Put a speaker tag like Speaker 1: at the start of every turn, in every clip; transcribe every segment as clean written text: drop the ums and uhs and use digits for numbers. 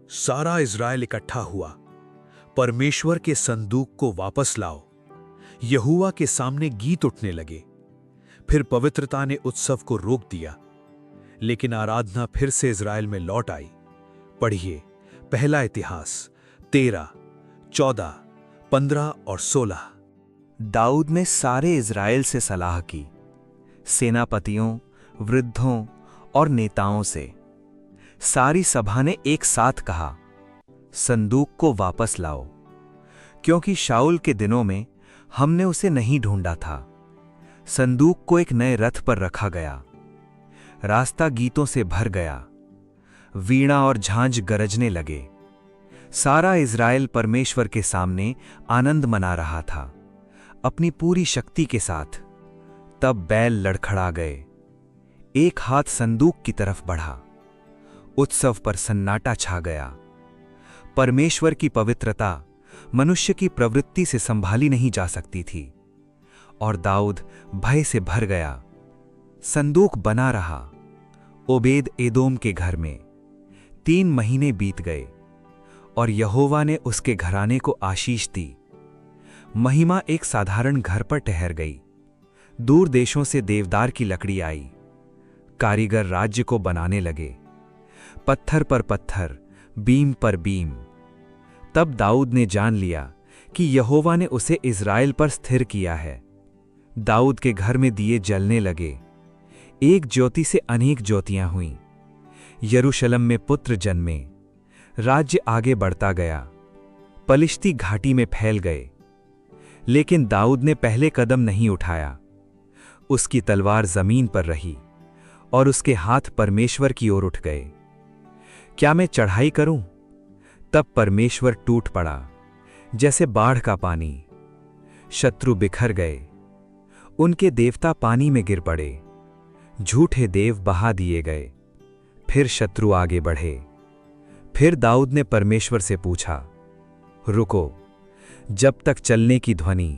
Speaker 1: सारा इज़राइल इकट्ठा हुआ। परमेश्वर के संदूक को वापस लाओ। यहोवा के सामने गीत उठने लगे। फिर पवित्रता ने उत्सव को रोक दिया, लेकिन आराधना फिर से इज़राइल में लौट आई। पढ़िए पहला इतिहास 13, 14, 15 और 16।
Speaker 2: दाऊद ने सारे इज़राइल से सलाह की, सेनापतियों, वृद्धों और नेताओं से। सारी सभा ने एक साथ कहा, संदूक को वापस लाओ, क्योंकि शाऊल के दिनों में हमने उसे नहीं ढूंढा था। संदूक को एक नए रथ पर रखा गया। रास्ता गीतों से भर गया। वीणा और झांझ गरजने लगे। सारा इज़राइल परमेश्वर के सामने आनंद मना रहा था, अपनी पूरी शक्ति के साथ। तब बैल लड़खड़ा गए। एक हाथ संदूक की तरफ बढ़ा। उत्सव पर सन्नाटा छा गया। परमेश्वर की पवित्रता मनुष्य की प्रवृत्ति से संभाली नहीं जा सकती थी, और दाऊद भय से भर गया। संदूक बना रहा ओबेद एदोम के घर में। 3 महीने बीत गए और यहोवा ने उसके घराने को आशीष दी। महिमा एक साधारण घर पर ठहर गई। दूर देशों से देवदार की लकड़ी आई। कारीगर राज्य को बनाने लगे, पत्थर पर पत्थर, बीम पर बीम। तब दाऊद ने जान लिया कि यहोवा ने उसे इज़राइल पर स्थिर किया है। दाऊद के घर में दिए जलने लगे। एक ज्योति से अनेक ज्योतियां हुईं। यरूशलेम में पुत्र जन्मे। राज्य आगे बढ़ता गया। पलिश्ती घाटी में फैल गए। लेकिन दाऊद ने पहले कदम नहीं उठाया। उसकी तलवार जमीन पर रही और उसके हाथ परमेश्वर की ओर उठ गए। क्या मैं चढ़ाई करूं? तब परमेश्वर टूट पड़ा, जैसे बाढ़ का पानी। शत्रु बिखर गए। उनके देवता पानी में गिर पड़े। झूठे देव बहा दिए गए। फिर शत्रु आगे बढ़े। फिर दाऊद ने परमेश्वर से पूछा, रुको, जब तक चलने की ध्वनि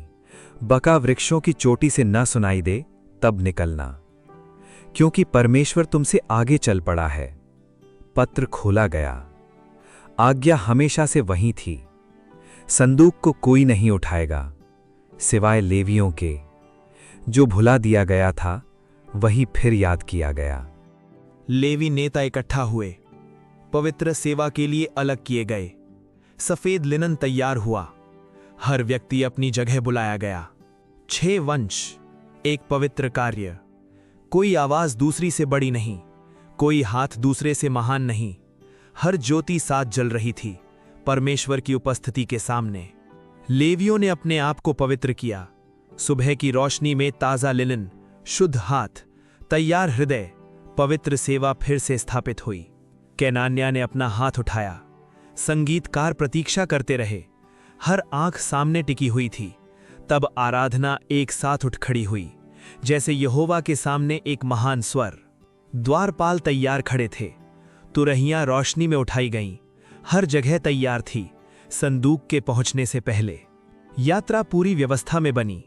Speaker 2: बका वृक्षों की चोटी से न सुनाई दे, तब निकलना, क्योंकि परमेश्वर तुमसे आगे चल पड़ा है। पत्र खोला गया। आज्ञा हमेशा से वहीं थी। संदूक को कोई नहीं उठाएगा, सिवाय लेवियों के। जो भुला दिया गया था, वही फिर याद किया गया।
Speaker 3: लेवी नेता इकट्ठा हुए। पवित्र सेवा के लिए अलग किए गए। सफेद लिनन तैयार हुआ। हर व्यक्ति अपनी जगह बुलाया गया। 6 वंश, एक पवित्र कार्य। कोई आवाज दूसरी से बड़ी नहीं, कोई हाथ दूसरे से महान नहीं। हर ज्योति साथ जल रही थी परमेश्वर की उपस्थिति के सामने। लेवियों ने अपने आप को पवित्र किया। सुबह की रोशनी में ताजा लिनन, शुद्ध हाथ, तैयार हृदय। पवित्र सेवा फिर से स्थापित हुई। कैनान्या ने अपना हाथ उठाया। संगीतकार प्रतीक्षा करते रहे। हर आंख सामने टिकी हुई थी। तब आराधना एक साथ उठ खड़ी हुई, जैसे यहोवा के सामने एक महान स्वर। द्वारपाल तैयार खड़े थे। तुरहियां रोशनी में उठाई गईं। हर जगह तैयार थी संदूक के पहुंचने से पहले। यात्रा पूरी व्यवस्था में बनी।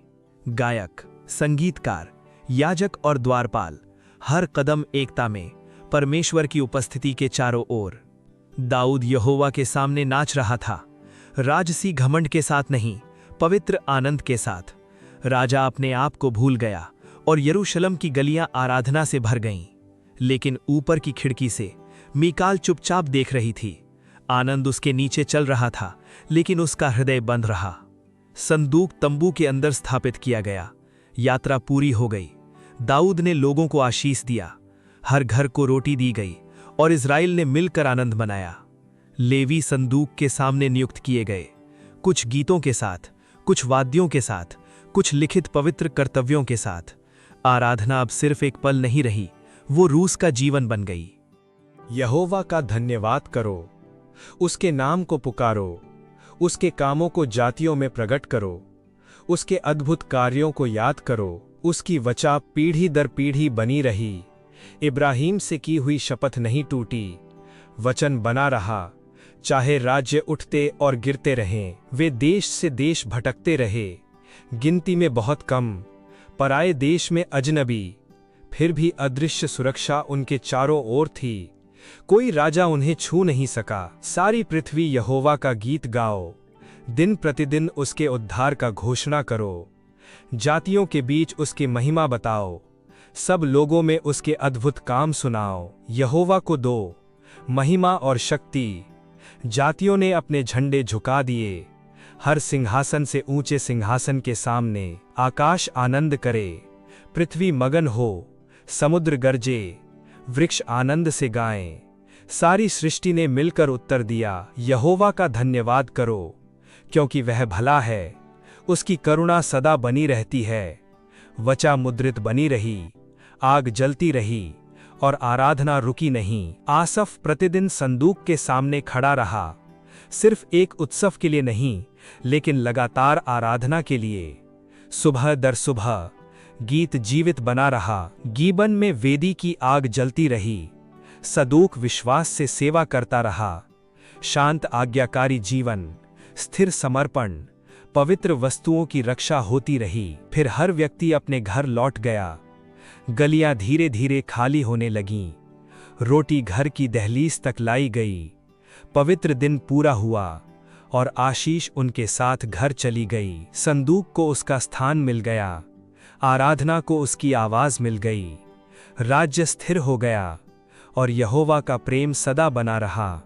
Speaker 3: गायक, संगीतकार, याजक और द्वारपाल, हर कदम एकता में, परमेश्वर की उपस्थिति के चारों ओर। दाऊद यहोवा के सामने नाच रहा था, राजसी घमंड के साथ नहीं, पवित्र आनंद के साथ। राजा अपने आप को भूल गया और यरूशलेम की गलियां आराधना से भर गईं। लेकिन ऊपर की खिड़की से मीकाल चुपचाप देख रही थी। आनंद उसके नीचे चल रहा था, लेकिन उसका हृदय बंद रहा। संदूक तंबू के अंदर स्थापित किया गया। यात्रा पूरी हो गई। दाऊद ने लोगों को आशीष दिया। हर घर को रोटी दी गई और इज़राइल ने मिलकर आनंद मनाया। लेवी संदूक के सामने नियुक्त किए गए, कुछ गीतों के साथ, कुछ वाद्यों के साथ, कुछ लिखित पवित्र कर्तव्यों के साथ। आराधना अब सिर्फ एक पल नहीं रही, वो रूस का जीवन बन गई।
Speaker 4: यहोवा का धन्यवाद करो, उसके नाम को पुकारो, उसके कामों को जातियों में प्रकट करो, उसके अद्भुत कार्यों को याद करो। उसकी वचा पीढ़ी दर पीढ़ी बनी रही। इब्राहिम से की हुई शपथ नहीं टूटी। वचन बना रहा, चाहे राज्य उठते और गिरते रहें, वे देश से देश भटकते रहे, गिनती में बहुत कम, पराए देश में अजनबी, फिर भी अदृश्य सुरक्षा उनके चारों ओर थी। कोई राजा उन्हें छू नहीं सका। सारी पृथ्वी यहोवा का गीत गाओ, दिन प्रतिदिन उसके उद्धार का घोषणा करो। जातियों के बीच उसकी महिमा बताओ, सब लोगों में उसके अद्भुत काम सुनाओ। यहोवा को दो महिमा और शक्ति, जातियों ने अपने झंडे झुका दिए। हर सिंहासन से ऊंचे सिंहासन के सामने आकाश आनंद करे। पृथ्वी मगन हो, समुद्र गरजे, वृक्ष आनंद से गाएं। सारी सृष्टि ने मिलकर उत्तर दिया, यहोवा का धन्यवाद करो, क्योंकि वह भला है, उसकी करुणा सदा बनी रहती है। वचा मुद्रित बनी रही, आग जलती रही और आराधना रुकी नहीं। आसफ प्रतिदिन संदूक के सामने खड़ा रहा, सिर्फ एक उत्सव के लिए नहीं, लेकिन लगातार आराधना के लिए। सुबह दर सुबह गीत जीवित बना रहा, गीबन में वेदी की आग जलती रही। सदूक विश्वास से सेवा करता रहा। शांत आज्ञाकारी जीवन, स्थिर समर्पण, पवित्र वस्तुओं की रक्षा होती रही। फिर हर व्यक्ति अपने घर लौट गया। गलियां धीरे धीरे खाली होने लगीं। रोटी घर की दहलीज तक लाई गई। पवित्र दिन पूरा हुआ और आशीष उनके साथ घर चली गई। संदूक को उसका स्थान मिल गया, आराधना को उसकी आवाज मिल गई। राज्य स्थिर हो गया और यहोवा का प्रेम सदा बना रहा।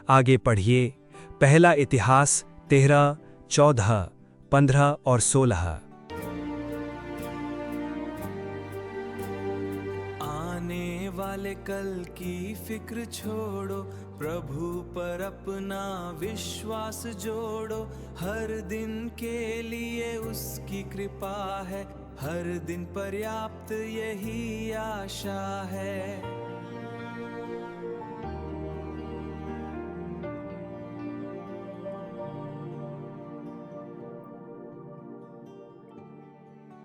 Speaker 4: आगे पढ़िए पहला इतिहास 13, 14, 15 और 16।
Speaker 5: आने वाले कल की फिक्र छोड़ो, प्रभु पर अपना विश्वास जोड़ो। हर दिन के लिए उसकी कृपा है, हर दिन पर्याप्त यही आशा है।